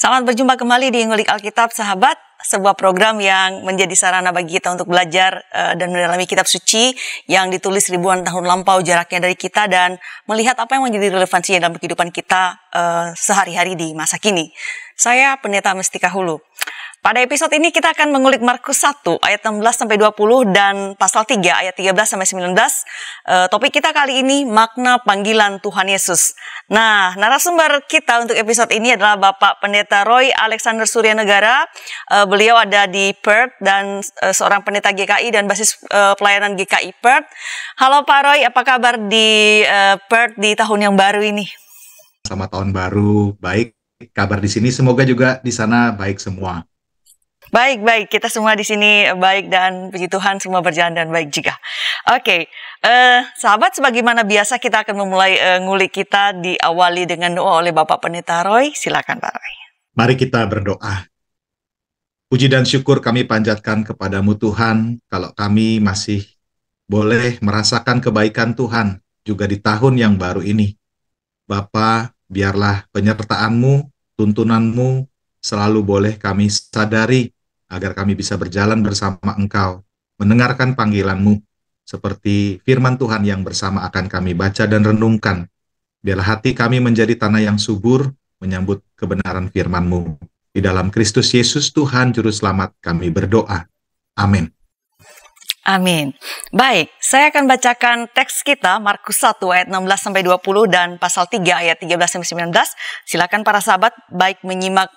Selamat berjumpa kembali di Ngulik Alkitab, sahabat. Sebuah program yang menjadi sarana bagi kita untuk belajar dan mendalami kitab suci yang ditulis ribuan tahun lampau jaraknya dari kita dan melihat apa yang menjadi relevansinya dalam kehidupan kita sehari-hari di masa kini. Saya Pendeta Mestika Hulu. Pada episode ini kita akan mengulik Markus 1 ayat 16-20 dan pasal 3 ayat 13-19. Topik kita kali ini makna panggilan Tuhan Yesus. Nah, narasumber kita untuk episode ini adalah Bapak Pendeta Roy Alexander Suryanegara. Beliau ada di Perth dan seorang pendeta GKI dan basis pelayanan GKI Perth. Halo Pak Roy, apa kabar di Perth di tahun yang baru ini? Selamat tahun baru, baik. Kabar di sini semoga juga di sana baik semua. Baik, kita semua di sini baik dan puji Tuhan semua berjalan dan baik juga. Oke, sahabat, sebagaimana biasa kita akan memulai ngulik kita diawali dengan doa oleh Bapak Pendeta Roy. Silakan Pak Roy. Mari kita berdoa. Puji dan syukur kami panjatkan kepadamu Tuhan, kalau kami masih boleh merasakan kebaikan Tuhan juga di tahun yang baru ini. Bapa, biarlah penyertaan-Mu, tuntunan-Mu selalu boleh kami sadari, agar kami bisa berjalan bersama Engkau, mendengarkan panggilan-Mu, seperti firman Tuhan yang bersama akan kami baca dan renungkan. Biarlah hati kami menjadi tanah yang subur, menyambut kebenaran firman-Mu. Di dalam Kristus Yesus Tuhan Juru Selamat kami berdoa. Amin. Amin. Baik, saya akan bacakan teks kita Markus 1 ayat 16-20 dan pasal 3 ayat 13-19. Silakan para sahabat baik menyimak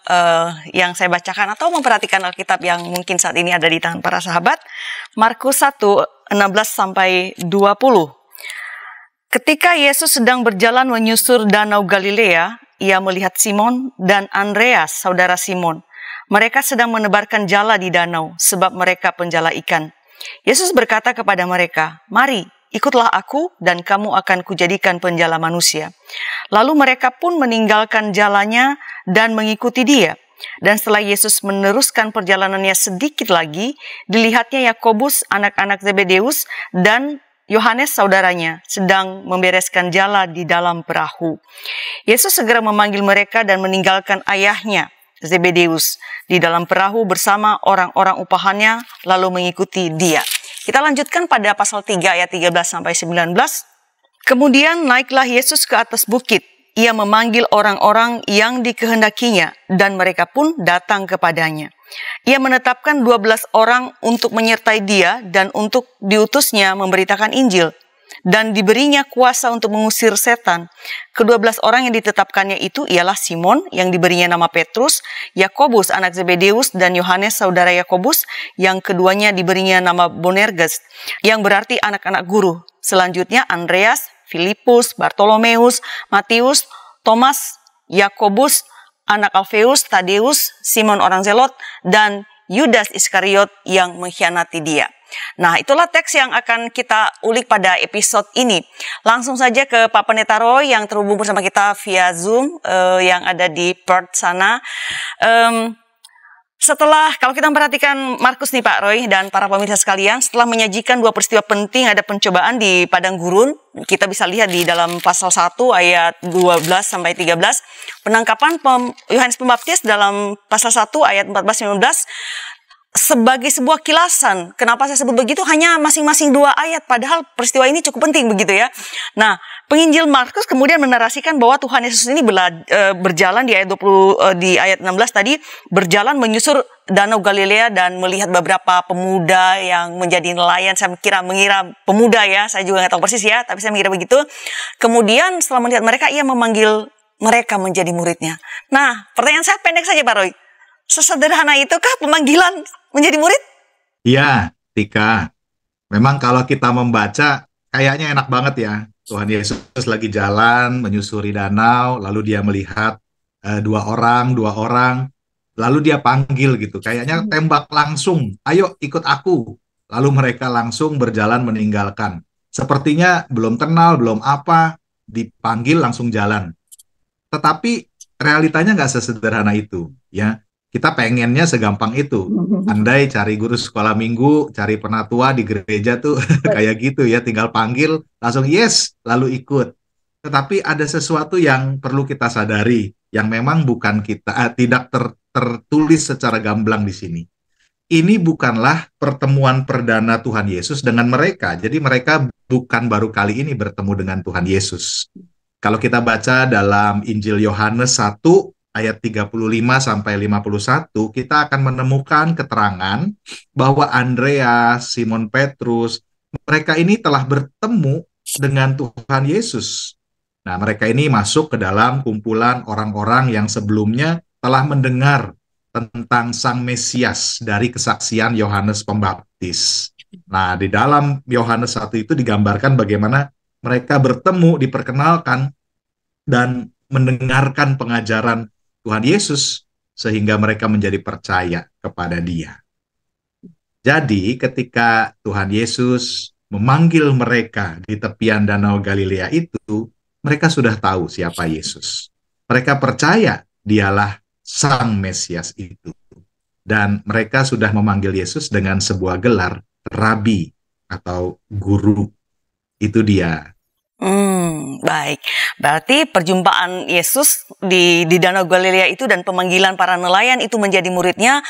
yang saya bacakan atau memperhatikan Alkitab yang mungkin saat ini ada di tangan para sahabat. Markus 1 16-20. Ketika Yesus sedang berjalan menyusur danau Galilea, ia melihat Simon dan Andreas, saudara Simon. Mereka sedang menebarkan jala di danau sebab mereka penjala ikan. Yesus berkata kepada mereka, "Mari, ikutlah aku dan kamu akan kujadikan penjala manusia." Lalu mereka pun meninggalkan jalannya dan mengikuti dia. Dan setelah Yesus meneruskan perjalanannya sedikit lagi, dilihatnya Yakobus, anak-anak Zebedeus, dan Yohanes saudaranya sedang membereskan jala di dalam perahu. Yesus segera memanggil mereka dan meninggalkan ayahnya Zebedeus di dalam perahu bersama orang-orang upahannya lalu mengikuti dia. Kita lanjutkan pada pasal 3 ayat 13-19. Kemudian naiklah Yesus ke atas bukit. Ia memanggil orang-orang yang dikehendakinya dan mereka pun datang kepadanya. Ia menetapkan 12 orang untuk menyertai dia dan untuk diutusnya memberitakan Injil. Dan diberinya kuasa untuk mengusir setan. Ke-12 orang yang ditetapkannya itu ialah Simon yang diberinya nama Petrus, Yakobus anak Zebedeus dan Yohanes saudara Yakobus yang keduanya diberinya nama Boanerges yang berarti anak-anak guru. Selanjutnya Andreas, Filipus, Bartolomeus, Matius, Thomas, Yakobus anak Alfeus, Tadeus, Simon orang Zelot dan Yudas Iskariot yang mengkhianati dia. Nah, itulah teks yang akan kita ulik pada episode ini. Langsung saja ke Pak Pendeta Roy yang terhubung bersama kita via Zoom yang ada di Perth sana. Kalau kita memperhatikan Markus nih Pak Roy dan para pemirsa sekalian, setelah menyajikan dua peristiwa penting, ada pencobaan di padang gurun, kita bisa lihat di dalam pasal 1 ayat 12-13, penangkapan Yohanes Pembaptis dalam pasal 1 ayat 14-15, sebagai sebuah kilasan. Kenapa saya sebut begitu? Hanya masing-masing 2 ayat, padahal peristiwa ini cukup penting begitu ya. Nah, penginjil Markus kemudian menarasikan bahwa Tuhan Yesus ini berjalan di ayat 20 di ayat 16 tadi, berjalan menyusur danau Galilea dan melihat beberapa pemuda yang menjadi nelayan. Saya mengira pemuda ya, saya juga nggak tahu persis ya, tapi saya mengira begitu. Kemudian setelah melihat mereka, ia memanggil mereka menjadi muridnya. Nah, pertanyaan saya pendek saja Pak Roy. Sesederhana itukah pemanggilan menjadi murid? Iya, Tika. Memang kalau kita membaca, kayaknya enak banget ya. Tuhan Yesus lagi jalan, menyusuri danau, lalu dia melihat dua orang, lalu dia panggil gitu. Kayaknya tembak langsung, ayo ikut aku. Lalu mereka langsung berjalan meninggalkan. Sepertinya belum kenal, belum apa, dipanggil langsung jalan. Tetapi realitanya nggak sesederhana itu, ya. Kita pengennya segampang itu. Andai cari guru sekolah minggu, cari penatua di gereja tuh kayak gitu ya, tinggal panggil, langsung yes, lalu ikut. Tetapi ada sesuatu yang perlu kita sadari. yang memang bukan kita, tidak tertulis secara gamblang di sini. Ini bukanlah pertemuan perdana Tuhan Yesus dengan mereka. Jadi mereka bukan baru kali ini bertemu dengan Tuhan Yesus. Kalau kita baca dalam Injil Yohanes 1 ayat 35 sampai 51, kita akan menemukan keterangan bahwa Andreas, Simon Petrus, mereka ini telah bertemu dengan Tuhan Yesus. Nah, mereka ini masuk ke dalam kumpulan orang-orang yang sebelumnya telah mendengar tentang Sang Mesias dari kesaksian Yohanes Pembaptis. Nah, di dalam Yohanes 1 itu digambarkan bagaimana mereka bertemu, diperkenalkan, dan mendengarkan pengajaran Tuhan Yesus, sehingga mereka menjadi percaya kepada Dia. Jadi, ketika Tuhan Yesus memanggil mereka di tepian Danau Galilea itu, mereka sudah tahu siapa Yesus. Mereka percaya Dialah Sang Mesias itu. Dan mereka sudah memanggil Yesus dengan sebuah gelar Rabi atau guru. Itu dia. Baik. Berarti perjumpaan Yesus di Danau Galilea itu dan pemanggilan para nelayan itu menjadi muridnya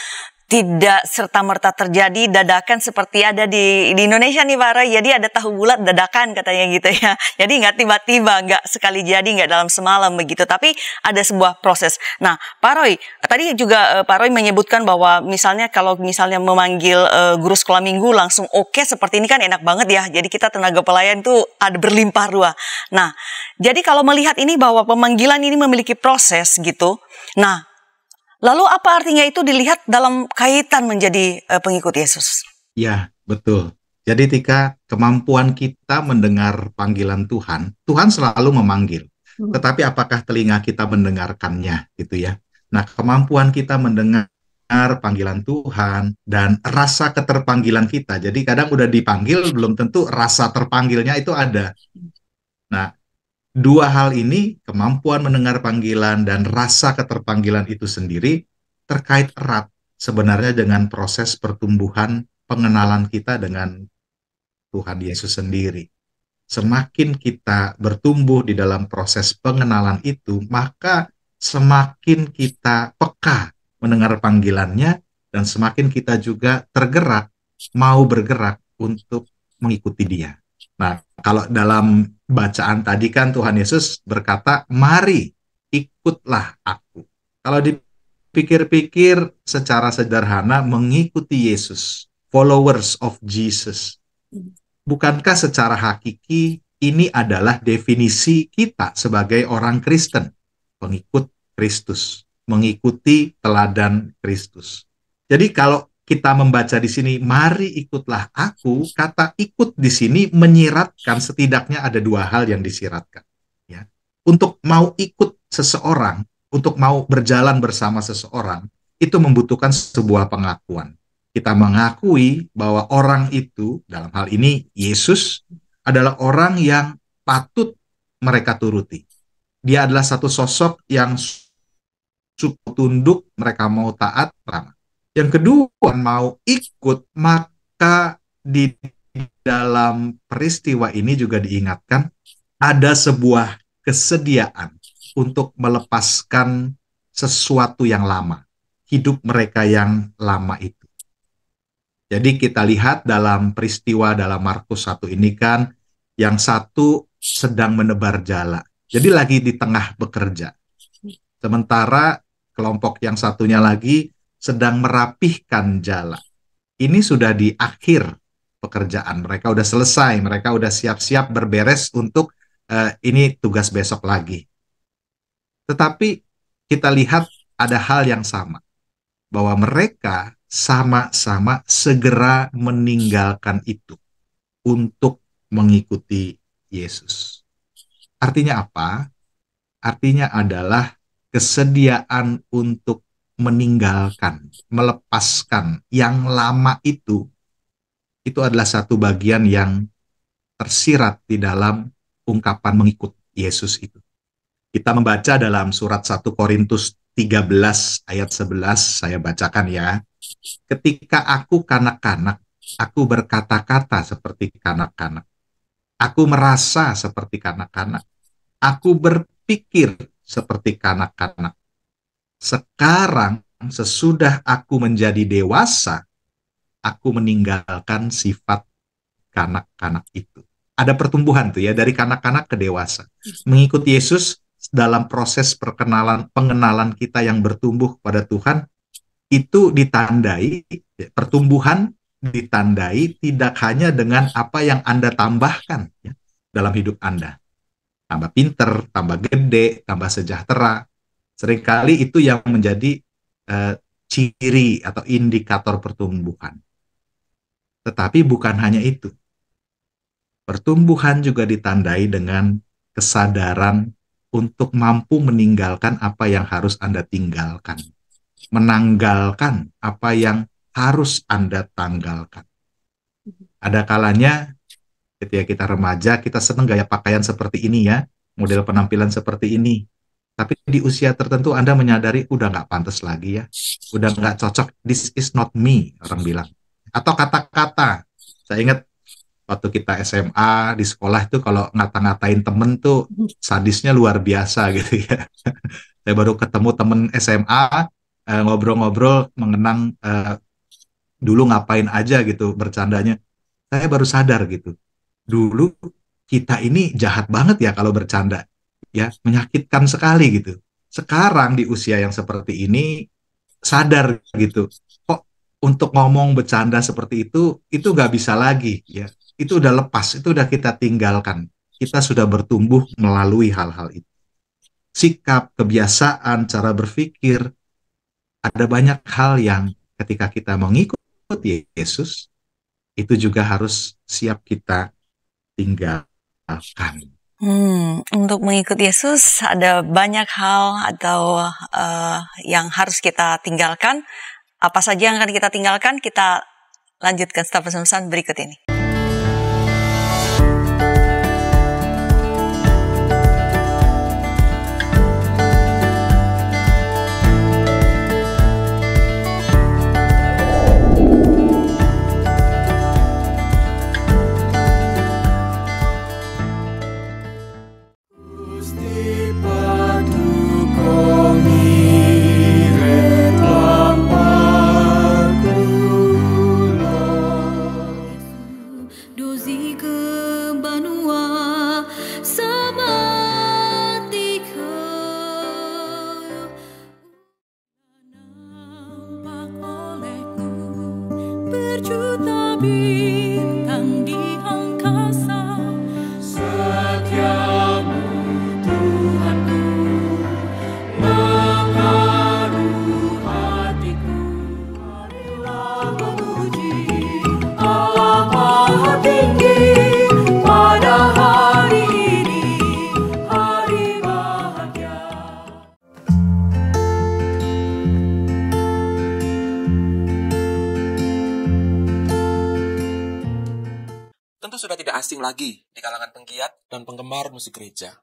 tidak serta-merta terjadi dadakan seperti ada di Indonesia nih Pak Roy. Jadi ada tahu bulat dadakan katanya gitu ya. Jadi nggak tiba-tiba, nggak sekali jadi, nggak dalam semalam begitu. Tapi ada sebuah proses. Nah Pak Roy, tadi juga Pak Roy menyebutkan bahwa misalnya kalau misalnya memanggil guru sekolah minggu langsung oke seperti ini kan enak banget ya. Jadi kita tenaga pelayan tuh ada berlimpah ruah. Nah jadi kalau melihat ini bahwa pemanggilan ini memiliki proses gitu. Nah lalu apa artinya itu dilihat dalam kaitan menjadi pengikut Yesus? Ya, betul. Jadi ketika kemampuan kita mendengar panggilan Tuhan, Tuhan selalu memanggil. Tetapi apakah telinga kita mendengarkannya gitu ya? Nah, kemampuan kita mendengar panggilan Tuhan dan rasa keterpanggilan kita. Jadi kadang udah dipanggil, belum tentu rasa terpanggilnya itu ada. Nah, dua hal ini, kemampuan mendengar panggilan dan rasa keterpanggilan itu sendiri, terkait erat sebenarnya dengan proses pertumbuhan pengenalan kita dengan Tuhan Yesus sendiri. Semakin kita bertumbuh di dalam proses pengenalan itu, maka semakin kita peka mendengar panggilannya, dan semakin kita juga tergerak, mau bergerak untuk mengikuti Dia. Nah, kalau dalam bacaan tadi kan Tuhan Yesus berkata, mari ikutlah aku. Kalau dipikir-pikir secara sederhana, mengikuti Yesus, followers of Jesus, bukankah secara hakiki ini adalah definisi kita sebagai orang Kristen, pengikut Kristus, mengikuti teladan Kristus. Jadi kalau kita membaca di sini, mari ikutlah aku, kata ikut di sini menyiratkan setidaknya ada dua hal yang disiratkan. Ya. Untuk mau ikut seseorang, untuk mau berjalan bersama seseorang, itu membutuhkan sebuah pengakuan. Kita mengakui bahwa orang itu, dalam hal ini Yesus, adalah orang yang patut mereka turuti. Dia adalah satu sosok yang tunduk, mereka mau taat, ramah. Yang kedua, mau ikut, maka di dalam peristiwa ini juga diingatkan ada sebuah kesediaan untuk melepaskan sesuatu yang lama, hidup mereka yang lama itu. Jadi kita lihat dalam peristiwa dalam Markus 1 ini kan, yang satu sedang menebar jala. Jadi lagi di tengah bekerja. Sementara kelompok yang satunya lagi sedang merapihkan jala. Ini sudah di akhir pekerjaan. Mereka udah selesai, mereka udah siap-siap berberes untuk ini tugas besok lagi. Tetapi kita lihat ada hal yang sama. Bahwa mereka sama-sama segera meninggalkan itu untuk mengikuti Yesus. Artinya apa? Artinya adalah kesediaan untuk meninggalkan, melepaskan yang lama itu adalah satu bagian yang tersirat di dalam ungkapan mengikut Yesus itu. Kita membaca dalam surat 1 Korintus 13 ayat 11, saya bacakan ya. Ketika aku kanak-kanak, aku berkata-kata seperti kanak-kanak. Aku merasa seperti kanak-kanak. Aku berpikir seperti kanak-kanak. Sekarang sesudah aku menjadi dewasa, aku meninggalkan sifat kanak-kanak itu. Ada pertumbuhan tuh ya, dari kanak-kanak ke dewasa. Mengikuti Yesus dalam proses pengenalan kita yang bertumbuh kepada Tuhan, itu ditandai, pertumbuhan ditandai tidak hanya dengan apa yang Anda tambahkan ya, dalam hidup Anda. Tambah pinter, tambah gede, tambah sejahtera. Seringkali itu yang menjadi ciri atau indikator pertumbuhan. Tetapi bukan hanya itu. Pertumbuhan juga ditandai dengan kesadaran untuk mampu meninggalkan apa yang harus Anda tinggalkan. Menanggalkan apa yang harus Anda tanggalkan. Ada kalanya ketika kita remaja, kita senang gaya pakaian seperti ini ya, model penampilan seperti ini. Tapi di usia tertentu Anda menyadari udah nggak pantas lagi ya, udah nggak cocok, this is not me, orang bilang. Atau kata-kata, saya ingat waktu kita SMA di sekolah itu kalau ngata-ngatain temen tuh sadisnya luar biasa gitu ya. Saya baru ketemu temen SMA, ngobrol-ngobrol mengenang dulu ngapain aja gitu bercandanya. Saya baru sadar gitu. Dulu kita ini jahat banget ya kalau bercanda. Ya, menyakitkan sekali gitu. Sekarang di usia yang seperti ini sadar gitu. Kok untuk ngomong bercanda seperti itu nggak bisa lagi ya. Itu udah lepas, itu udah kita tinggalkan. Kita sudah bertumbuh melalui hal-hal itu. Sikap, kebiasaan, cara berpikir, ada banyak hal yang ketika kita mengikuti Yesus, itu juga harus siap kita tinggalkan. Untuk mengikuti Yesus ada banyak hal atau yang harus kita tinggalkan. Apa saja yang akan kita tinggalkan? Kita lanjutkan setelah pesan-pesan berikut ini. Sudah tidak asing lagi di kalangan penggiat dan penggemar musik gereja.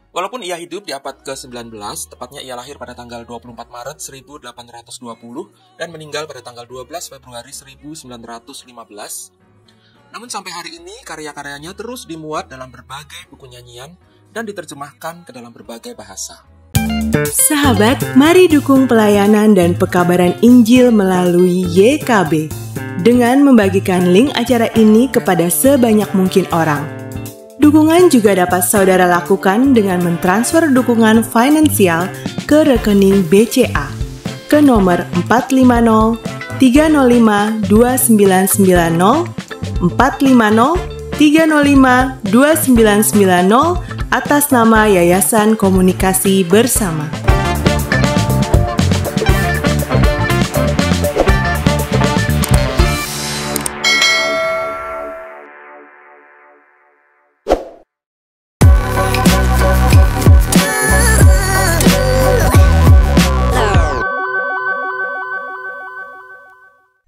Walaupun ia hidup di abad ke-19, tepatnya ia lahir pada tanggal 24 Maret 1820 dan meninggal pada tanggal 12 Februari 1915. Namun sampai hari ini karya-karyanya terus dimuat dalam berbagai buku nyanyian dan diterjemahkan ke dalam berbagai bahasa. Sahabat, mari dukung pelayanan dan pekabaran Injil melalui YKB dengan membagikan link acara ini kepada sebanyak mungkin orang. Dukungan juga dapat saudara lakukan dengan mentransfer dukungan finansial ke rekening BCA ke nomor 450 305 2990 450 305 2990 atas nama Yayasan Komunikasi Bersama.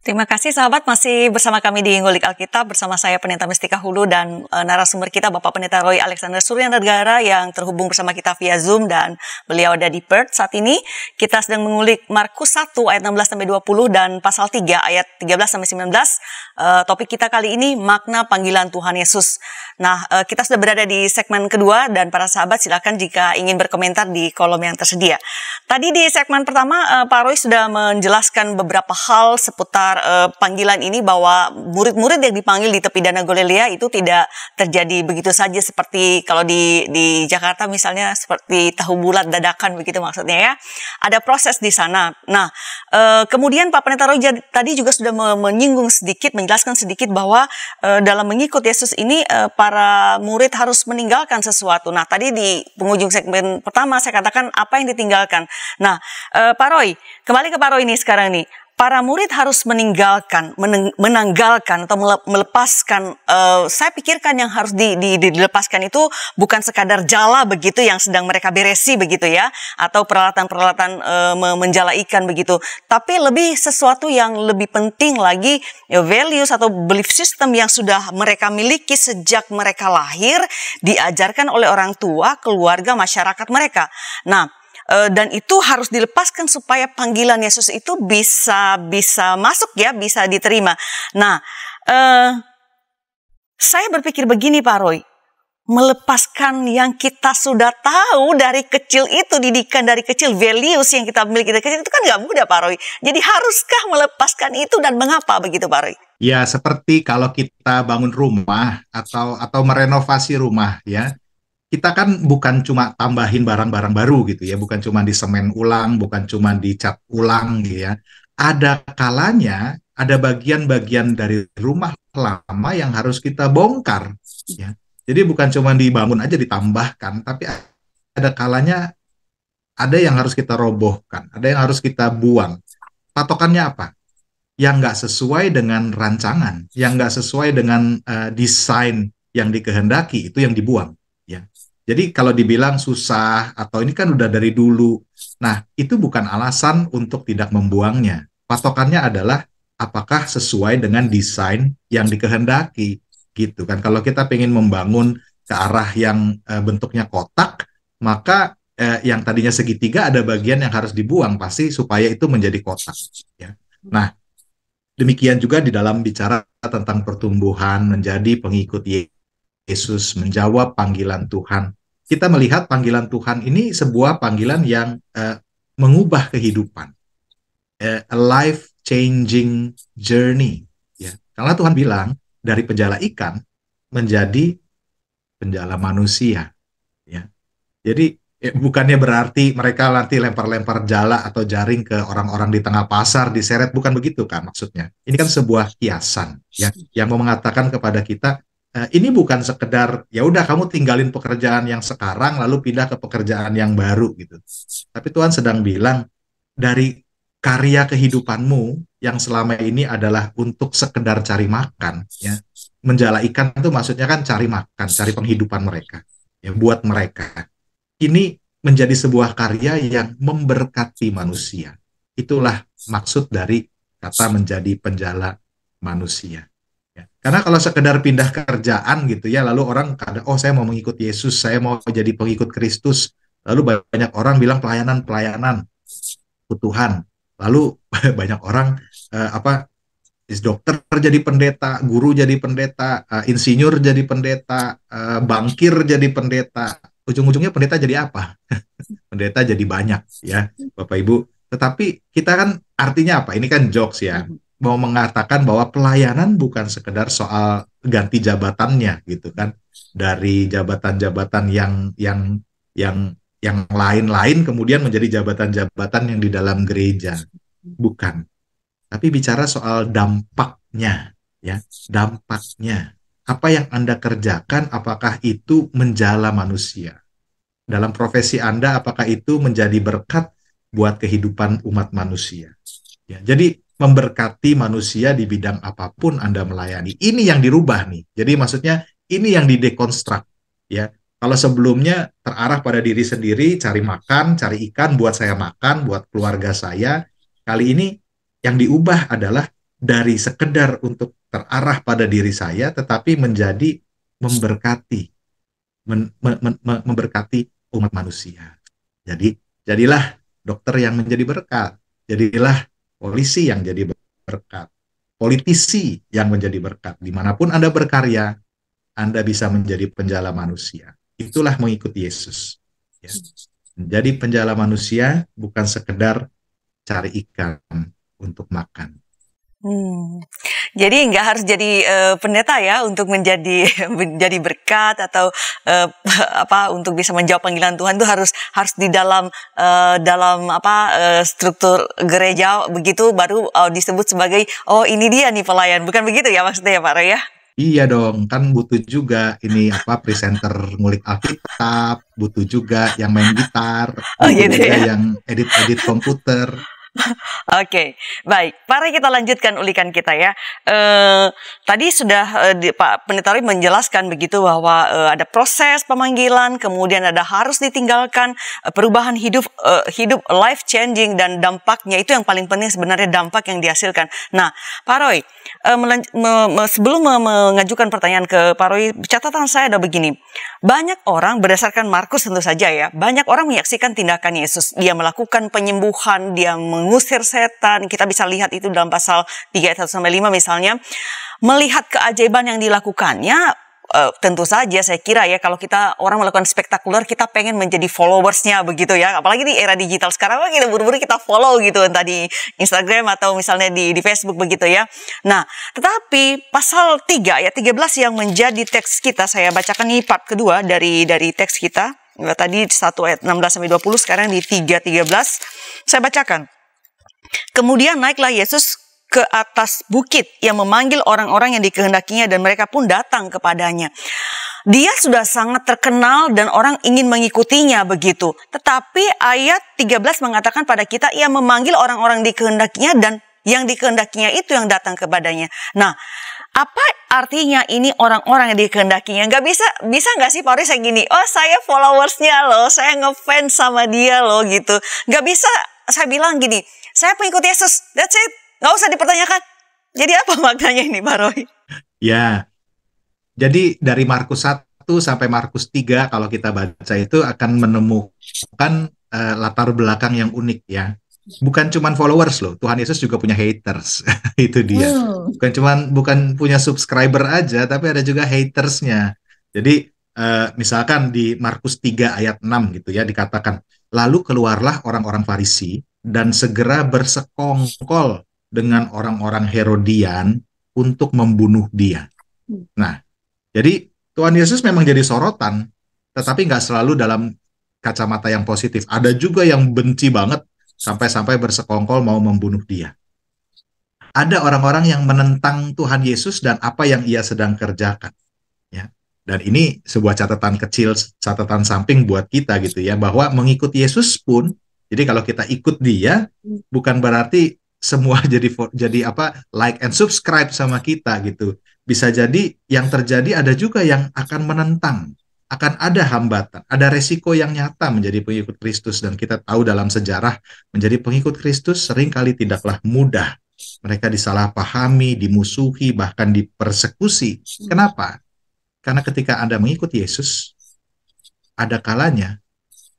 Terima kasih sahabat, masih bersama kami di Ngulik Alkitab bersama saya Pendeta Mestika Hulu dan narasumber kita Bapak Pendeta Roy Alexander Suryanegara yang terhubung bersama kita via Zoom dan beliau ada di Perth saat ini. Kita sedang mengulik Markus 1 ayat 16-20 dan pasal 3 ayat 13-19. Topik kita kali ini makna panggilan Tuhan Yesus. Nah, kita sudah berada di segmen kedua dan para sahabat silakan jika ingin berkomentar di kolom yang tersedia. Tadi di segmen pertama Pak Roy sudah menjelaskan beberapa hal seputar panggilan ini, bahwa murid-murid yang dipanggil di tepi Danau Galilea itu tidak terjadi begitu saja seperti kalau di Jakarta misalnya seperti tahu bulat dadakan begitu maksudnya ya. Ada proses di sana. Nah, kemudian Pak Pendeta Roy tadi juga sudah menyinggung sedikit, menjelaskan sedikit bahwa dalam mengikut Yesus ini para murid harus meninggalkan sesuatu. Nah, tadi di penghujung segmen pertama saya katakan apa yang ditinggalkan. Nah, Pak Roy, kembali ke Pak Roy ini sekarang nih. Para murid harus menanggalkan atau melepaskan. Saya pikirkan yang harus dilepaskan itu bukan sekadar jala begitu yang sedang mereka beresi begitu ya, atau peralatan-peralatan menjala ikan begitu. Tapi lebih sesuatu yang lebih penting lagi, values atau belief system yang sudah mereka miliki sejak mereka lahir, diajarkan oleh orang tua, keluarga, masyarakat mereka. Nah, dan itu harus dilepaskan supaya panggilan Yesus itu bisa masuk ya, bisa diterima. Nah, saya berpikir begini Pak Roy, melepaskan yang kita sudah tahu dari kecil itu, didikan dari kecil, values yang kita miliki dari kecil itu kan nggak mudah Pak Roy. Jadi haruskah melepaskan itu dan mengapa begitu Pak Roy? Ya, seperti kalau kita bangun rumah atau merenovasi rumah ya. Kita kan bukan cuma tambahin barang-barang baru gitu ya, bukan cuma disemen ulang, bukan cuma dicat ulang gitu ya. Ada kalanya, ada bagian-bagian dari rumah lama yang harus kita bongkar ya. Jadi bukan cuma dibangun aja ditambahkan, tapi ada kalanya ada yang harus kita robohkan, ada yang harus kita buang. Patokannya apa? Yang nggak sesuai dengan rancangan, yang nggak sesuai dengan desain yang dikehendaki, itu yang dibuang. Ya. Jadi kalau dibilang susah atau ini kan udah dari dulu, nah itu bukan alasan untuk tidak membuangnya. Patokannya adalah apakah sesuai dengan desain yang dikehendaki, gitu kan. Kalau kita pengen membangun ke arah yang bentuknya kotak, maka yang tadinya segitiga ada bagian yang harus dibuang pasti supaya itu menjadi kotak. Ya. Nah demikian juga di dalam bicara tentang pertumbuhan menjadi pengikut Yesus, menjawab panggilan Tuhan. Kita melihat panggilan Tuhan ini sebuah panggilan yang mengubah kehidupan. A life-changing journey. Ya. Karena Tuhan bilang, dari penjala ikan menjadi penjala manusia. Ya. Jadi bukannya berarti mereka nanti lempar-lempar jala atau jaring ke orang-orang di tengah pasar, diseret, bukan begitu kan maksudnya. Ini kan sebuah kiasan ya, yang mau mengatakan kepada kita, ini bukan sekedar ya udah kamu tinggalin pekerjaan yang sekarang lalu pindah ke pekerjaan yang baru gitu. Tapi Tuhan sedang bilang dari karya kehidupanmu yang selama ini adalah untuk sekedar cari makan ya. Menjala ikan itu maksudnya kan cari makan, cari penghidupan mereka ya buat mereka. Ini menjadi sebuah karya yang memberkati manusia. Itulah maksud dari kata menjadi penjala manusia. Karena kalau sekedar pindah kerjaan gitu ya, lalu orang kadang, oh saya mau mengikut Yesus, saya mau jadi pengikut Kristus. Lalu banyak orang bilang pelayanan, Tuhan. Lalu banyak orang dokter jadi pendeta, guru jadi pendeta, insinyur jadi pendeta, bankir jadi pendeta. Ujung-ujungnya pendeta jadi apa? Pendeta jadi banyak ya, Bapak Ibu. Tetapi kita kan artinya apa? Ini kan jokes ya. Mau mengatakan bahwa pelayanan bukan sekedar soal ganti jabatannya gitu kan, dari jabatan-jabatan yang lain-lain kemudian menjadi jabatan-jabatan yang di dalam gereja, bukan. Tapi bicara soal dampaknya ya, dampaknya apa yang Anda kerjakan, apakah itu menjala manusia dalam profesi Anda, apakah itu menjadi berkat buat kehidupan umat manusia ya. Jadi memberkati manusia di bidang apapun Anda melayani. Ini yang dirubah nih. Jadi maksudnya ini yang didekonstruk ya. Kalau sebelumnya terarah pada diri sendiri, cari makan, cari ikan buat saya makan, buat keluarga saya. Kali ini yang diubah adalah dari sekedar untuk terarah pada diri saya, tetapi menjadi memberkati, memberkati umat manusia. Jadi, jadilah dokter yang menjadi berkat, jadilah polisi yang jadi berkat, politisi yang menjadi berkat. Dimanapun Anda berkarya, Anda bisa menjadi penjala manusia. Itulah mengikuti Yesus. Ya. Menjadi penjala manusia bukan sekedar cari ikan untuk makan. Jadi nggak harus jadi pendeta ya untuk menjadi berkat atau untuk bisa menjawab panggilan Tuhan, itu harus di dalam struktur gereja, begitu baru disebut sebagai ini dia nih pelayan, bukan begitu ya maksudnya ya Pak Roy ya? Iya dong, kan butuh juga ini presenter ngulik Alkitab, butuh juga yang main gitar, butuh gitu juga ya? yang edit komputer. Oke, baik. Mari kita lanjutkan ulikan kita ya. Tadi sudah Pak Pendeta Roy menjelaskan begitu bahwa ada proses pemanggilan, kemudian ada harus ditinggalkan, perubahan hidup life changing, dan dampaknya itu yang paling penting sebenarnya, dampak yang dihasilkan. Nah, Pak Roy, sebelum mengajukan pertanyaan ke Pak Roy, catatan saya ada begini. Banyak orang, berdasarkan Markus tentu saja ya, banyak orang menyaksikan tindakan Yesus. Dia melakukan penyembuhan, dia mengusir setan. Kita bisa lihat itu dalam pasal 3 ayat 1-5 misalnya. Melihat keajaiban yang dilakukannya, tentu saja saya kira ya, kalau kita orang melakukan spektakuler, kita pengen menjadi followersnya begitu ya. Apalagi di era digital sekarang, kita buru-buru kita follow gitu, entah di Instagram atau misalnya di Facebook begitu ya. Nah, tetapi pasal 3 ayat 13 yang menjadi teks kita, saya bacakan nih part kedua dari teks kita. Tadi 1 ayat 16-20, sekarang di 3:13 saya bacakan. Kemudian naiklah Yesus ke atas bukit yang memanggil orang-orang yang dikehendakinya, dan mereka pun datang kepadanya. Dia sudah sangat terkenal dan orang ingin mengikutinya begitu. Tetapi ayat 13 mengatakan pada kita, ia memanggil orang-orang dikehendakinya, dan yang dikehendakinya itu yang datang kepadanya. Nah, apa artinya ini orang-orang yang dikehendakinya? Bisa nggak sih Pak Roy saya gini, saya followersnya loh, saya ngefans sama dia loh gitu. Nggak bisa saya bilang gini, saya pengikut Yesus, that's it. Nggak usah dipertanyakan. Jadi apa maknanya ini, Pak Roy? Ya, jadi dari Markus 1 sampai Markus 3 kalau kita baca itu akan menemukan latar belakang yang unik ya. Bukan cuman followers loh, Tuhan Yesus juga punya haters. Itu dia. Bukan punya subscriber aja, tapi ada juga hatersnya. Jadi misalkan di Markus 3 ayat 6 gitu ya, dikatakan, lalu keluarlah orang-orang Farisi dan segera bersekongkol dengan orang-orang Herodian untuk membunuh dia. Nah, jadi Tuhan Yesus memang jadi sorotan, tetapi nggak selalu dalam kacamata yang positif. Ada juga yang benci banget, sampai-sampai bersekongkol mau membunuh dia. Ada orang-orang yang menentang Tuhan Yesus dan apa yang ia sedang kerjakan. Ya. Dan ini sebuah catatan kecil, catatan samping buat kita gitu ya, bahwa mengikuti Yesus pun, jadi kalau kita ikut dia, bukan berarti semua jadi like and subscribe sama kita gitu. Bisa jadi yang terjadi ada juga yang akan menentang, akan ada hambatan, ada resiko yang nyata menjadi pengikut Kristus. Dan kita tahu dalam sejarah menjadi pengikut Kristus seringkali tidaklah mudah. Mereka disalahpahami, dimusuhi, bahkan dipersekusi. Kenapa? Karena ketika Anda mengikuti Yesus, ada kalanya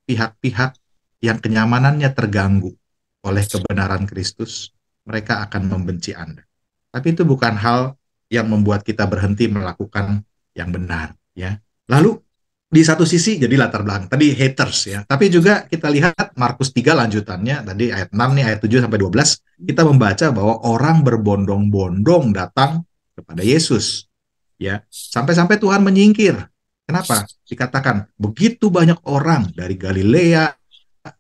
pihak-pihak yang kenyamanannya terganggu oleh kebenaran Kristus, mereka akan membenci Anda. Tapi itu bukan hal yang membuat kita berhenti melakukan yang benar. Ya. Lalu di satu sisi jadi latar belakang, tadi haters ya, tapi juga kita lihat Markus 3 lanjutannya, tadi ayat 6 nih, ayat 7-12, kita membaca bahwa orang berbondong-bondong datang kepada Yesus. Ya, sampai-sampai Tuhan menyingkir. Kenapa? Dikatakan begitu banyak orang dari Galilea,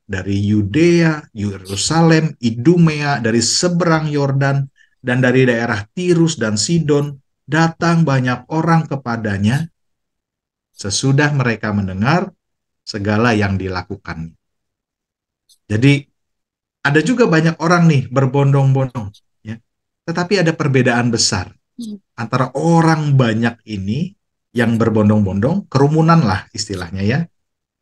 dari Yudea, Yerusalem, Idumea, dari seberang Yordan, dan dari daerah Tirus dan Sidon, datang banyak orang kepadanya sesudah mereka mendengar segala yang dilakukannya. Jadi ada juga banyak orang nih berbondong-bondong, ya. Tetapi ada perbedaan besar antara orang banyak ini yang berbondong-bondong, kerumunan lah istilahnya ya,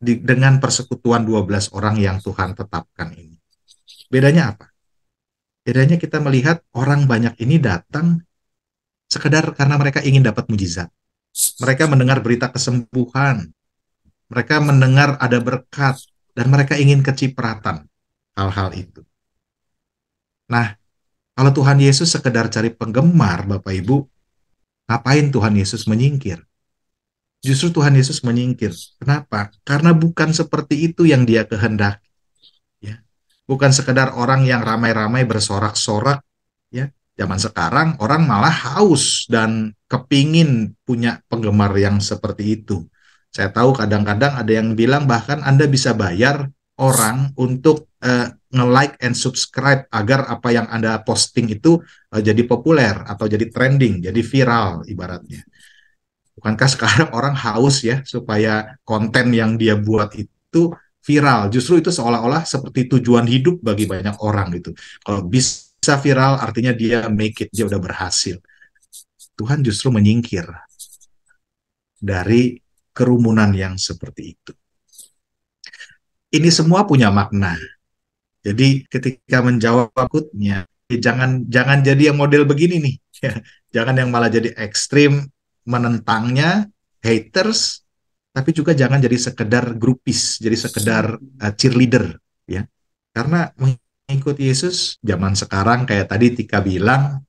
dengan persekutuan 12 orang yang Tuhan tetapkan ini. Bedanya apa? Bedanya kita melihat orang banyak ini datang sekedar karena mereka ingin dapat mujizat. Mereka mendengar berita kesembuhan, mereka mendengar ada berkat, dan mereka ingin kecipratan hal-hal itu. Nah, kalau Tuhan Yesus sekedar cari penggemar, Bapak Ibu, ngapain Tuhan Yesus menyingkir? Justru Tuhan Yesus menyingkir. Kenapa? Karena bukan seperti itu yang Dia kehendaki. Ya. Bukan sekedar orang yang ramai-ramai bersorak-sorak. Ya. Zaman sekarang orang malah haus dan kepingin punya penggemar yang seperti itu. Saya tahu kadang-kadang ada yang bilang bahkan Anda bisa bayar orang untuk nge-like and subscribe agar apa yang Anda posting itu jadi populer atau jadi trending, jadi viral ibaratnya. Bukankah sekarang orang haus ya supaya konten yang dia buat itu viral? Justru itu seolah-olah seperti tujuan hidup bagi banyak orang gitu. Kalau bisa viral artinya dia make it, dia udah berhasil. Tuhan justru menyingkir dari kerumunan yang seperti itu. Ini semua punya makna. Jadi ketika menjawab takutnya, jangan jadi yang model begini nih. Jangan yang malah jadi ekstrim menentangnya, haters, tapi juga jangan jadi sekedar grupis, jadi sekedar cheerleader, ya. Karena mengikuti Yesus zaman sekarang kayak tadi Tika bilang,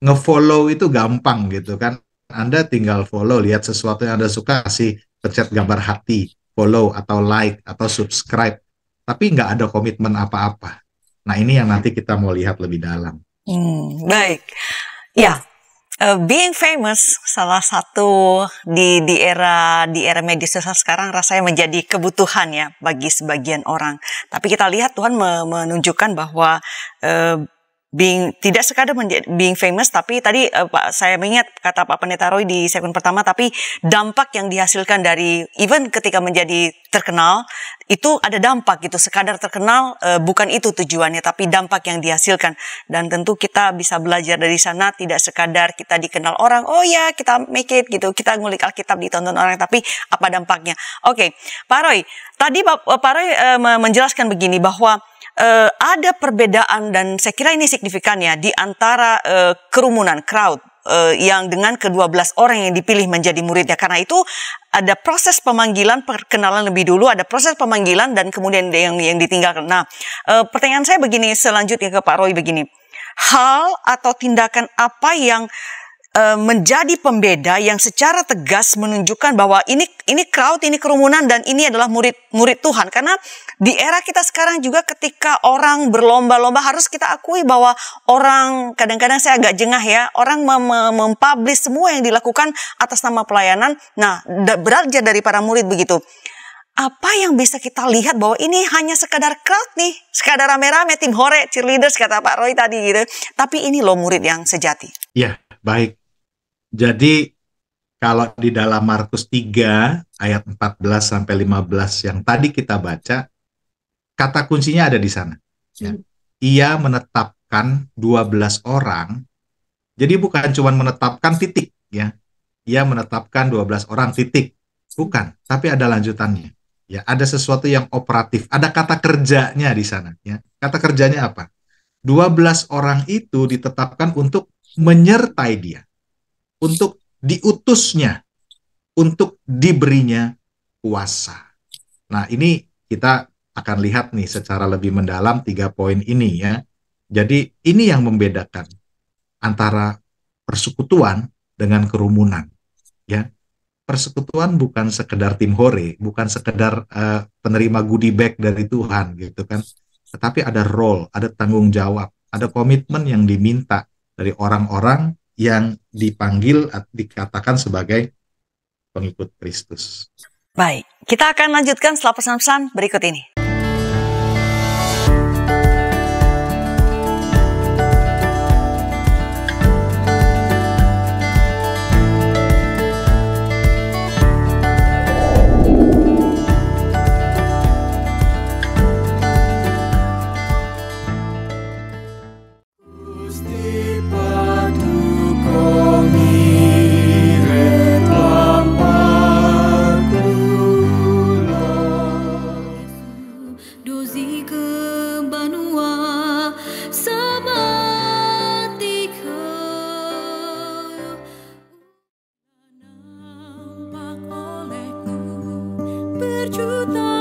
nge-follow itu gampang gitu kan. Anda tinggal follow, lihat sesuatu yang Anda suka, kasih pencet gambar hati, follow atau like atau subscribe, tapi nggak ada komitmen apa-apa. Nah, ini yang nanti kita mau lihat lebih dalam. Baik, ya. Being famous salah satu di era media sosial sekarang rasanya menjadi kebutuhan ya bagi sebagian orang. Tapi kita lihat Tuhan menunjukkan bahwa tidak sekadar being famous, tapi tadi Pak, saya mengingat kata Pak Pendeta Roy di segmen pertama, tapi dampak yang dihasilkan dari even ketika menjadi terkenal itu ada dampak gitu. Sekadar terkenal bukan itu tujuannya, tapi dampak yang dihasilkan. Dan tentu kita bisa belajar dari sana, tidak sekadar kita dikenal orang, oh ya kita make it gitu, kita ngulik Alkitab ditonton orang, tapi apa dampaknya. Oke, Pak Roy, tadi Pak Roy menjelaskan begini bahwa ada perbedaan dan saya kira ini signifikan ya di antara kerumunan crowd yang dengan ke-12 orang yang dipilih menjadi muridnya. Karena itu ada proses pemanggilan, perkenalan lebih dulu, ada proses pemanggilan dan kemudian yang ditinggalkan. Nah, pertanyaan saya begini selanjutnya ke Pak Roy begini. Hal atau tindakan apa yang menjadi pembeda yang secara tegas menunjukkan bahwa ini crowd, ini kerumunan dan ini adalah murid Tuhan. Karena di era kita sekarang juga ketika orang berlomba-lomba harus kita akui bahwa orang kadang-kadang saya agak jengah ya, orang mempublish semua yang dilakukan atas nama pelayanan. Nah, belajar dari para murid begitu. Apa yang bisa kita lihat bahwa ini hanya sekadar crowd nih, sekadar rame-rame tim hore, cheerleaders kata Pak Roy tadi gitu. Tapi ini loh murid yang sejati. Ya, baik. Jadi kalau di dalam Markus 3 ayat 14-15 yang tadi kita baca, kata kuncinya ada di sana. Ya. Ia menetapkan 12 orang, jadi bukan cuma menetapkan titik. Ya. Ia menetapkan 12 orang titik. Bukan, tapi ada lanjutannya. Ya, ada sesuatu yang operatif, ada kata kerjanya di sana. Ya. Kata kerjanya apa? 12 orang itu ditetapkan untuk menyertai dia, untuk diutusnya, untuk diberinya kuasa. Nah, ini kita akan lihat nih secara lebih mendalam 3 poin ini ya. Jadi ini yang membedakan antara persekutuan dengan kerumunan. Ya, persekutuan bukan sekedar tim hore, bukan sekedar penerima goodie bag dari Tuhan gitu kan. Tetapi ada role, ada tanggung jawab, ada komitmen yang diminta dari orang-orang yang dipanggil, dikatakan sebagai pengikut Kristus. Baik, kita akan lanjutkan setelah pesan-pesan berikut ini.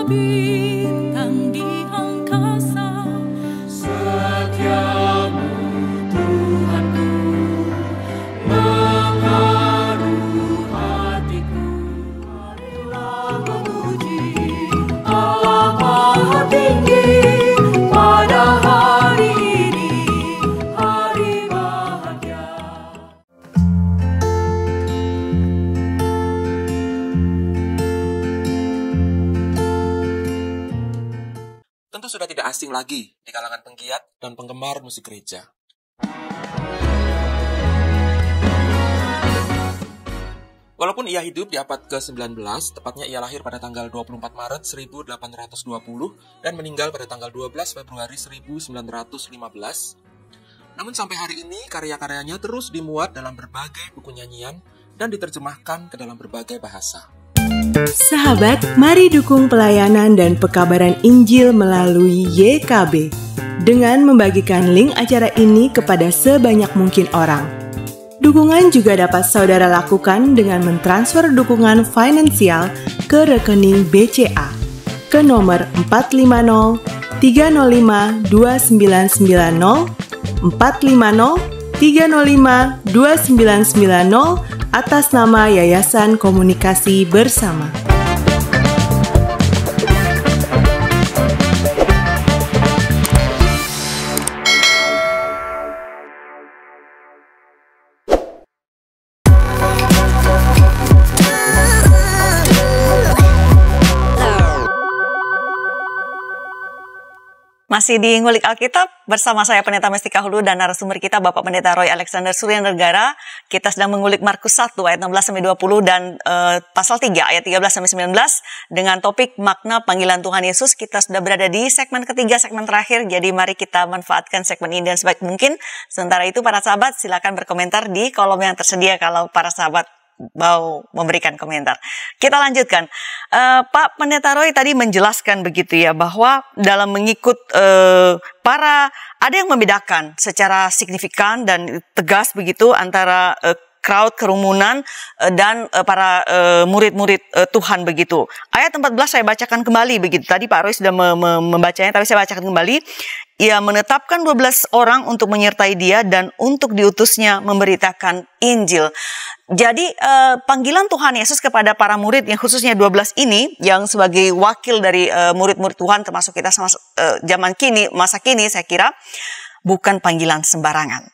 bintang di angkasa, setiamu Tuhanku mengharu hatiku. Marilah memuji Allah Maha Tinggi pada hari ini, hari bahagia. Tentu sudah tidak asing lagi di kalangan penggiat dan penggemar musik gereja. Walaupun ia hidup di abad ke-19, tepatnya ia lahir pada tanggal 24 Maret 1820 dan meninggal pada tanggal 12 Februari 1915. Namun sampai hari ini karya-karyanya terus dimuat dalam berbagai buku nyanyian dan diterjemahkan ke dalam berbagai bahasa. Sahabat, mari dukung pelayanan dan pekabaran Injil melalui YKB dengan membagikan link acara ini kepada sebanyak mungkin orang. Dukungan juga dapat saudara lakukan dengan mentransfer dukungan finansial ke rekening BCA ke nomor 450 305 2990 450 305 2990 atas nama Yayasan Komunikasi Bersama. Masih di Ngulik Alkitab bersama saya Pendeta Mestika Hulu dan narasumber kita Bapak Pendeta Roy Alexander Suryanegara. Kita sedang mengulik Markus 1 ayat 16-20 dan pasal 3 ayat 13-19 dengan topik makna panggilan Tuhan Yesus. Kita sudah berada di segmen ketiga, segmen terakhir. Jadi mari kita manfaatkan segmen ini dan sebaik mungkin. Sementara itu para sahabat silakan berkomentar di kolom yang tersedia kalau para sahabat mau memberikan komentar. Kita lanjutkan. Pak Pendeta Roy tadi menjelaskan begitu ya, bahwa dalam mengikut ada yang membedakan secara signifikan dan tegas begitu antara crowd, kerumunan dan para murid-murid Tuhan begitu. Ayat 14 saya bacakan kembali begitu. Tadi Pak Roy sudah membacanya, tapi saya bacakan kembali. Ia menetapkan 12 orang untuk menyertai dia dan untuk diutusnya memberitakan Injil. Jadi panggilan Tuhan Yesus kepada para murid yang khususnya 12 ini yang sebagai wakil dari murid-murid Tuhan termasuk kita sama zaman kini, masa kini saya kira bukan panggilan sembarangan.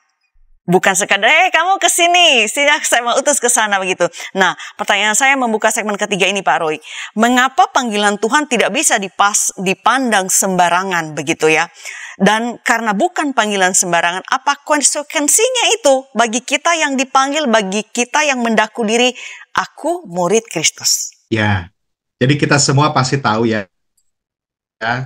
Bukan sekadar, kamu ke sini saya mau utus ke sana begitu. Nah, pertanyaan saya membuka segmen ketiga ini Pak Roy. Mengapa panggilan Tuhan tidak bisa dipandang sembarangan begitu ya? Dan karena bukan panggilan sembarangan, apa konsekuensinya itu bagi kita yang dipanggil, bagi kita yang mendaku diri, aku murid Kristus? Ya, jadi kita semua pasti tahu ya,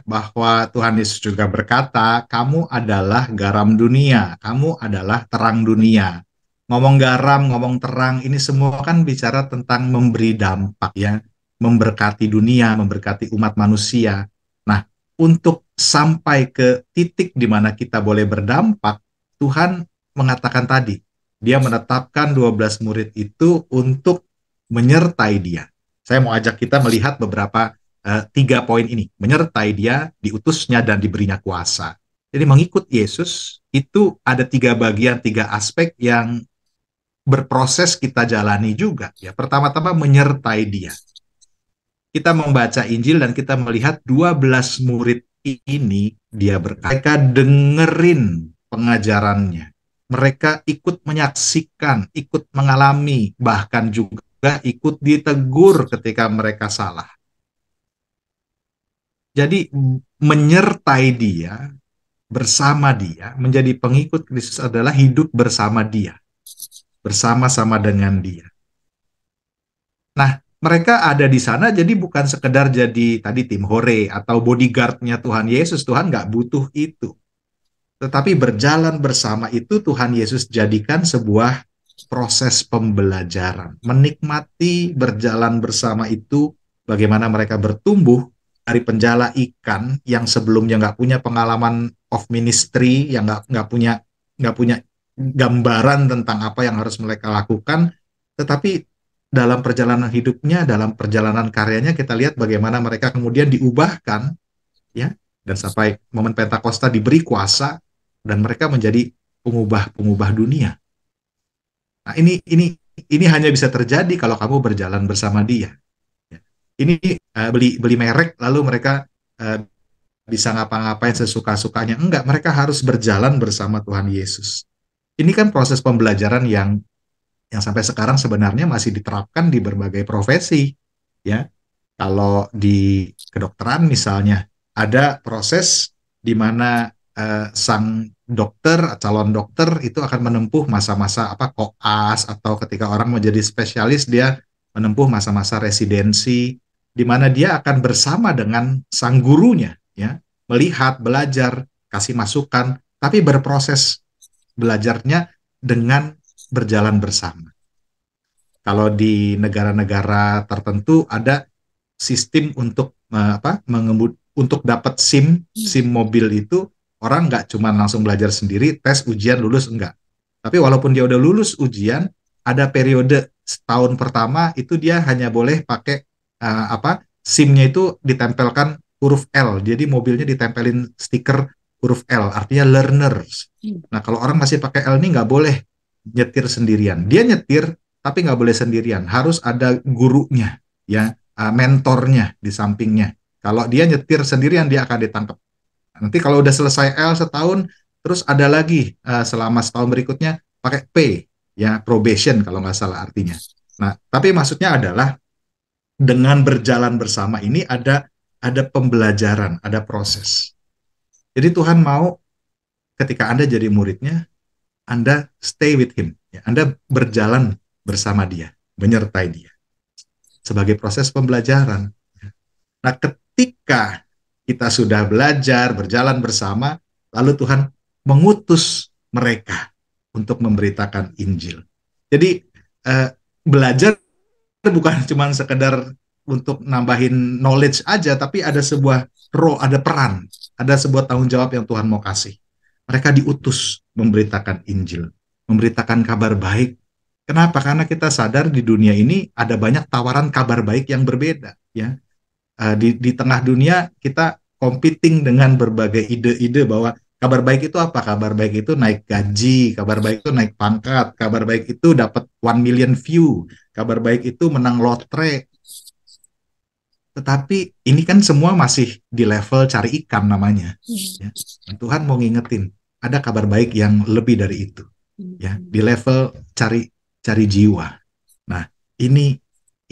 bahwa Tuhan Yesus juga berkata, kamu adalah garam dunia, kamu adalah terang dunia. Ngomong garam, ngomong terang, ini semua kan bicara tentang memberi dampak ya, memberkati dunia, memberkati umat manusia. Nah, untuk sampai ke titik di mana kita boleh berdampak, Tuhan mengatakan tadi, dia menetapkan 12 murid itu untuk menyertai dia. Saya mau ajak kita melihat beberapa 3 poin ini, menyertai dia, diutusnya, dan diberinya kuasa. Jadi mengikut Yesus itu ada 3 bagian, 3 aspek yang berproses kita jalani juga. Ya, pertama-tama menyertai dia. Kita membaca Injil dan kita melihat 12 murid ini, mereka dengerin pengajarannya. Mereka ikut menyaksikan, ikut mengalami, bahkan juga ikut ditegur ketika mereka salah. Jadi menyertai dia, bersama dia, menjadi pengikut Kristus adalah hidup bersama dia, bersama-sama dengan dia. Nah, mereka ada di sana jadi bukan sekedar jadi tadi tim hore atau bodyguard-nya Tuhan Yesus. Tuhan nggak butuh itu. Tetapi berjalan bersama itu Tuhan Yesus jadikan sebuah proses pembelajaran. Menikmati berjalan bersama itu, bagaimana mereka bertumbuh dari penjala ikan yang sebelumnya nggak punya pengalaman of ministry, yang nggak punya gambaran tentang apa yang harus mereka lakukan, tetapi dalam perjalanan hidupnya, dalam perjalanan karyanya kita lihat bagaimana mereka kemudian diubahkan, ya, dan sampai momen Pentakosta diberi kuasa dan mereka menjadi pengubah dunia. Nah, ini hanya bisa terjadi kalau kamu berjalan bersama Dia. Ya. Ini beli merek lalu mereka bisa ngapa-ngapain sesuka-sukanya. Enggak, mereka harus berjalan bersama Tuhan Yesus. Ini kan proses pembelajaran yang sampai sekarang sebenarnya masih diterapkan di berbagai profesi, ya. Kalau di kedokteran misalnya, ada proses di mana sang dokter, calon dokter itu akan menempuh masa-masa koas, atau ketika orang menjadi spesialis dia menempuh masa-masa residensi di mana dia akan bersama dengan sang gurunya, ya, melihat, belajar, kasih masukan, tapi berproses belajarnya dengan berjalan bersama. Kalau di negara-negara tertentu ada sistem untuk untuk dapat SIM mobil itu, orang nggak cuma langsung belajar sendiri, tes, ujian, lulus, enggak. Tapi walaupun dia udah lulus ujian, ada periode setahun pertama itu dia hanya boleh pakai SIM-nya itu ditempelkan huruf L. Jadi mobilnya ditempelin stiker huruf L, artinya learners. Nah, kalau orang masih pakai L ini nggak boleh nyetir sendirian. Dia nyetir, tapi nggak boleh sendirian. Harus ada gurunya, ya, mentornya di sampingnya. Kalau dia nyetir sendirian, dia akan ditangkap. Nanti kalau udah selesai L setahun, terus ada lagi selama setahun berikutnya pakai P, ya, probation kalau nggak salah artinya. Nah, tapi maksudnya adalah dengan berjalan bersama ini ada pembelajaran, ada proses. Jadi Tuhan mau ketika Anda jadi muridnya, Anda stay with Him, ya, Anda berjalan bersama Dia, menyertai Dia sebagai proses pembelajaran. Nah, ketika kita sudah belajar, berjalan bersama, lalu Tuhan mengutus mereka untuk memberitakan Injil. Jadi belajar bukan cuma sekedar untuk nambahin knowledge aja, tapi ada sebuah role, ada peran, ada sebuah tanggung jawab yang Tuhan mau kasih. Mereka diutus memberitakan Injil, memberitakan kabar baik. Kenapa? Karena kita sadar di dunia ini ada banyak tawaran kabar baik yang berbeda, ya. Di tengah dunia kita competing dengan berbagai ide-ide bahwa kabar baik itu apa? Kabar baik itu naik gaji, kabar baik itu naik pangkat, kabar baik itu dapat 1 million view, kabar baik itu menang lotre. Tetapi ini kan semua masih di level cari ikan namanya, ya. Dan Tuhan mau ngingetin, ada kabar baik yang lebih dari itu, ya, di level cari jiwa. Nah, ini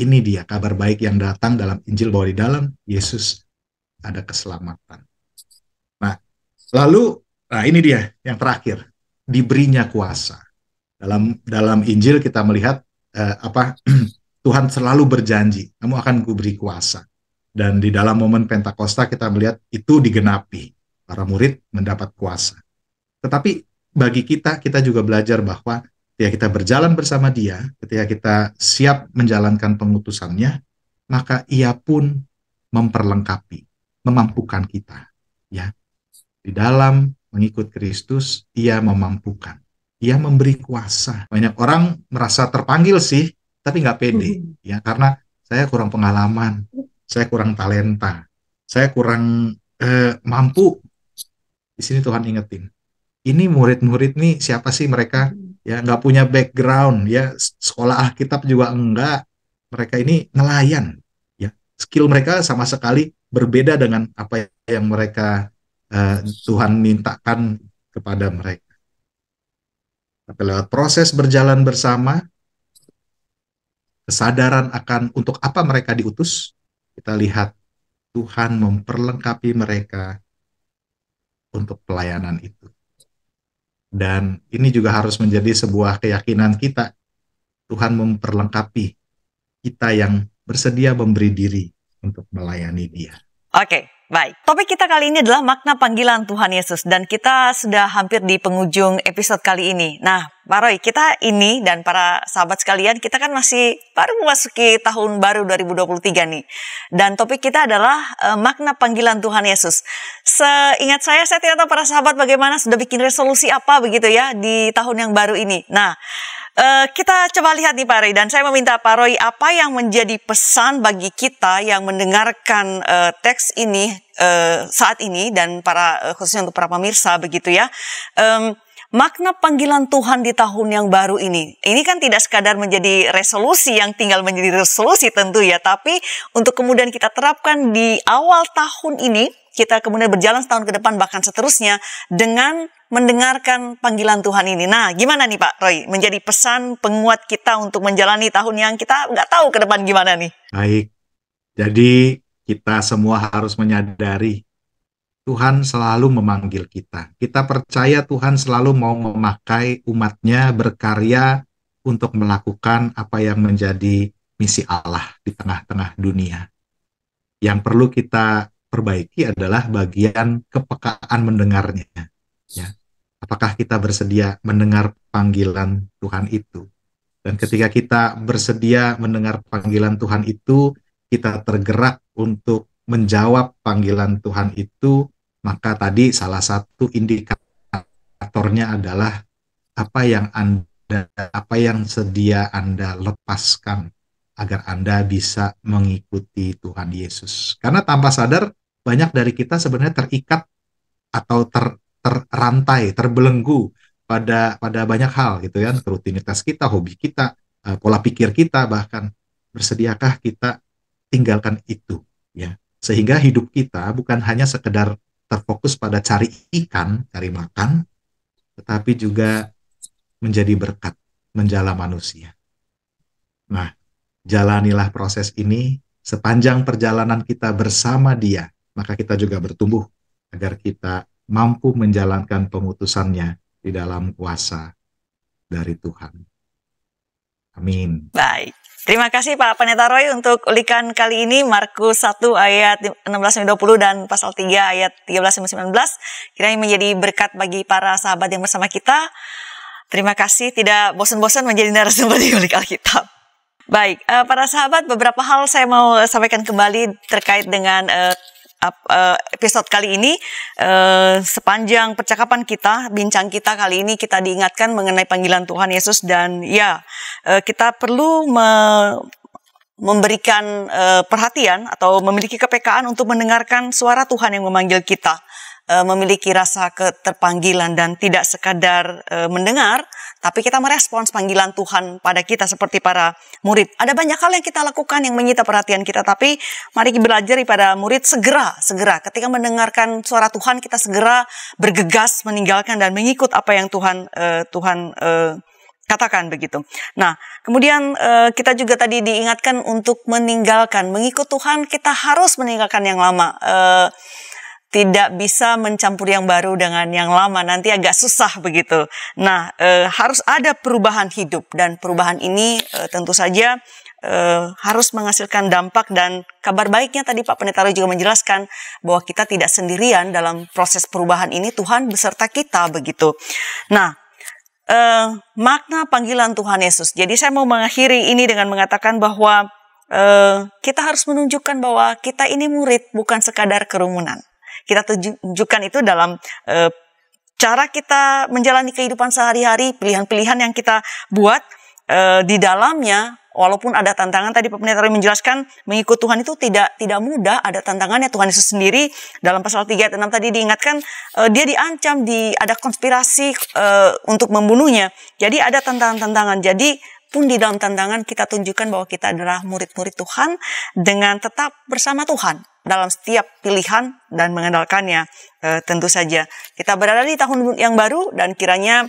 dia kabar baik yang datang dalam Injil, bahwa di dalam Yesus ada keselamatan. Nah, lalu ini dia yang terakhir, diberinya kuasa. Dalam Injil kita melihat Tuhan selalu berjanji, kamu akan kuberi kuasa. Dan di dalam momen Pentakosta kita melihat itu digenapi, para murid mendapat kuasa. Tetapi bagi kita juga belajar bahwa ketika kita berjalan bersama Dia, ketika kita siap menjalankan pengutusannya, maka Ia pun memperlengkapi, memampukan kita, ya. Di dalam mengikut Kristus, Ia memampukan, Ia memberi kuasa. Banyak orang merasa terpanggil sih, tapi nggak pede, ya, karena saya kurang pengalaman, saya kurang talenta, saya kurang mampu. Di sini Tuhan ingetin, ini murid-murid nih siapa sih mereka? Ya, nggak punya background, ya, sekolah Alkitab juga enggak. Mereka ini nelayan, ya. Skill mereka sama sekali berbeda dengan apa yang mereka Tuhan mintakan kepada mereka. Tapi lewat proses berjalan bersama, kesadaran akan untuk apa mereka diutus, kita lihat Tuhan memperlengkapi mereka untuk pelayanan itu. Dan ini juga harus menjadi sebuah keyakinan kita. Tuhan memperlengkapi kita yang bersedia memberi diri untuk melayani Dia. Oke, baik. Topik kita kali ini adalah makna panggilan Tuhan Yesus. Dan kita sudah hampir di penghujung episode kali ini. Nah, Pak Roy, kita ini dan para sahabat sekalian, kita kan masih baru memasuki tahun baru 2023 nih. Dan topik kita adalah makna panggilan Tuhan Yesus. Seingat saya tidak tahu para sahabat bagaimana, sudah bikin resolusi apa begitu ya di tahun yang baru ini. Nah, Kita coba lihat nih Pak Roy, dan saya meminta Pak Roy apa yang menjadi pesan bagi kita yang mendengarkan teks ini saat ini, dan khususnya untuk para pemirsa begitu ya. Makna panggilan Tuhan di tahun yang baru ini kan tidak sekadar menjadi resolusi yang tinggal menjadi resolusi tentu ya, tapi untuk kemudian kita terapkan di awal tahun ini, kita kemudian berjalan setahun ke depan bahkan seterusnya dengan mendengarkan panggilan Tuhan ini. Nah, gimana nih Pak Roy, menjadi pesan penguat kita untuk menjalani tahun yang kita nggak tahu ke depan gimana nih? Baik, jadi kita semua harus menyadari Tuhan selalu memanggil kita. Kita percaya Tuhan selalu mau memakai umatnya berkarya untuk melakukan apa yang menjadi misi Allah di tengah-tengah dunia. Yang perlu kita perbaiki adalah bagian kepekaan mendengarnya. Ya. Apakah kita bersedia mendengar panggilan Tuhan itu? Dan ketika kita bersedia mendengar panggilan Tuhan itu, kita tergerak untuk menjawab panggilan Tuhan itu, maka tadi salah satu indikatornya adalah apa yang sedia Anda lepaskan agar Anda bisa mengikuti Tuhan Yesus. Karena tanpa sadar banyak dari kita sebenarnya terikat atau terrantai, terbelenggu pada banyak hal gitu ya, rutinitas kita, hobi kita, pola pikir kita, bahkan bersediakah kita tinggalkan itu ya, sehingga hidup kita bukan hanya sekedar terfokus pada cari ikan, cari makan, tetapi juga menjadi berkat, menjala manusia. Nah, jalanilah proses ini sepanjang perjalanan kita bersama Dia, maka kita juga bertumbuh agar kita mampu menjalankan pengutusannya di dalam kuasa dari Tuhan. Amin. Baik. Terima kasih Pak Pendeta Roy untuk ulikan kali ini, Markus 1 ayat 16-20 dan pasal 3 ayat 13-19. Kiranya menjadi berkat bagi para sahabat yang bersama kita. Terima kasih, tidak bosan-bosan menjadi narasumber di Ulik Alkitab. Baik, para sahabat, beberapa hal saya mau sampaikan kembali terkait dengan episode kali ini. Sepanjang percakapan kita, bincang kita kali ini, kita diingatkan mengenai panggilan Tuhan Yesus, dan ya, kita perlu memberikan perhatian atau memiliki kepekaan untuk mendengarkan suara Tuhan yang memanggil kita, memiliki rasa keterpanggilan dan tidak sekadar mendengar, tapi kita merespons panggilan Tuhan pada kita seperti para murid. Ada banyak hal yang kita lakukan yang menyita perhatian kita, tapi mari kita belajar pada murid segera ketika mendengarkan suara Tuhan, kita segera bergegas meninggalkan dan mengikut apa yang Tuhan katakan begitu. Nah, kemudian kita juga tadi diingatkan untuk mengikut Tuhan, kita harus meninggalkan yang lama. Tidak bisa mencampur yang baru dengan yang lama, nanti agak susah begitu. Nah, harus ada perubahan hidup, dan perubahan ini tentu saja harus menghasilkan dampak, dan kabar baiknya tadi Pak Pendeta Roy juga menjelaskan bahwa kita tidak sendirian dalam proses perubahan ini, Tuhan beserta kita begitu. Nah, makna panggilan Tuhan Yesus. Jadi saya mau mengakhiri ini dengan mengatakan bahwa kita harus menunjukkan bahwa kita ini murid, bukan sekadar kerumunan. Kita tunjukkan itu dalam cara kita menjalani kehidupan sehari-hari, pilihan-pilihan yang kita buat di dalamnya. Walaupun ada tantangan, tadi Pak Pendeta Roy menjelaskan mengikut Tuhan itu tidak mudah, ada tantangannya. Tuhan Yesus sendiri dalam pasal 3 ayat 6 tadi diingatkan, dia diancam, ada konspirasi untuk membunuhnya. Jadi ada tantangan-tantangan. Jadi pun di dalam tantangan kita tunjukkan bahwa kita adalah murid-murid Tuhan dengan tetap bersama Tuhan dalam setiap pilihan dan mengandalkannya. Tentu saja kita berada di tahun yang baru, dan kiranya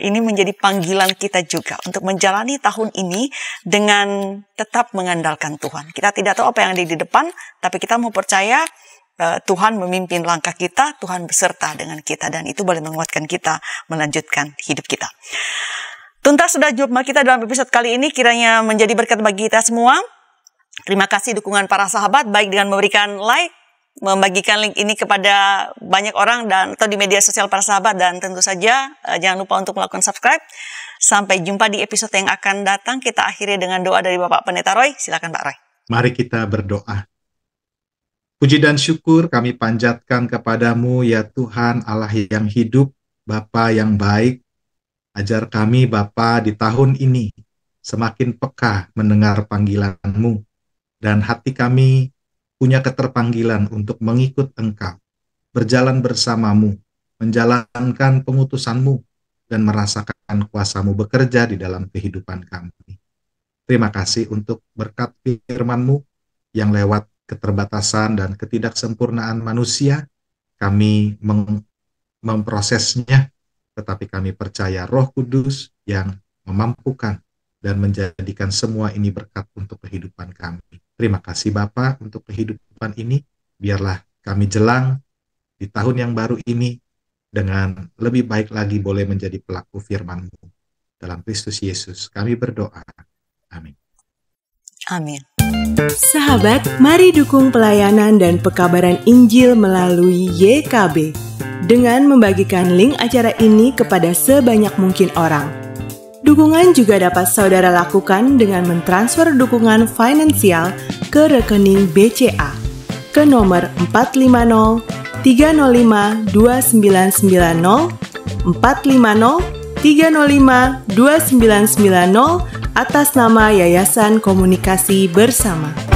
ini menjadi panggilan kita juga untuk menjalani tahun ini dengan tetap mengandalkan Tuhan. Kita tidak tahu apa yang ada di depan, tapi kita mau percaya Tuhan memimpin langkah kita, Tuhan beserta dengan kita, dan itu boleh menguatkan kita melanjutkan hidup kita. Tuntas sudah jumpa kita dalam episode kali ini, kiranya menjadi berkat bagi kita semua. Terima kasih dukungan para sahabat, baik dengan memberikan like, membagikan link ini kepada banyak orang, dan atau di media sosial para sahabat, dan tentu saja jangan lupa untuk melakukan subscribe. Sampai jumpa di episode yang akan datang. Kita akhiri dengan doa dari Bapak Pendeta Roy. Silakan Pak Roy. Mari kita berdoa. Puji dan syukur kami panjatkan kepadamu ya Tuhan Allah yang hidup, Bapa yang baik. Ajar kami Bapa di tahun ini semakin peka mendengar panggilan-Mu, dan hati kami punya keterpanggilan untuk mengikut Engkau, berjalan bersama-Mu, menjalankan pengutusan-Mu, dan merasakan kuasa-Mu bekerja di dalam kehidupan kami. Terima kasih untuk berkat firman-Mu yang lewat keterbatasan dan ketidaksempurnaan manusia, kami memprosesnya, tetapi kami percaya Roh Kudus yang memampukan dan menjadikan semua ini berkat untuk kehidupan kami. Terima kasih Bapa untuk kehidupan ini, biarlah kami jelang di tahun yang baru ini dengan lebih baik lagi boleh menjadi pelaku firman-Mu. Dalam Kristus Yesus kami berdoa. Amin. Amin. Sahabat, mari dukung pelayanan dan pekabaran Injil melalui YKB dengan membagikan link acara ini kepada sebanyak mungkin orang. Dukungan juga dapat saudara lakukan dengan mentransfer dukungan finansial ke rekening BCA ke nomor 450 305 2990 450 305 2990 atas nama Yayasan Komunikasi Bersama.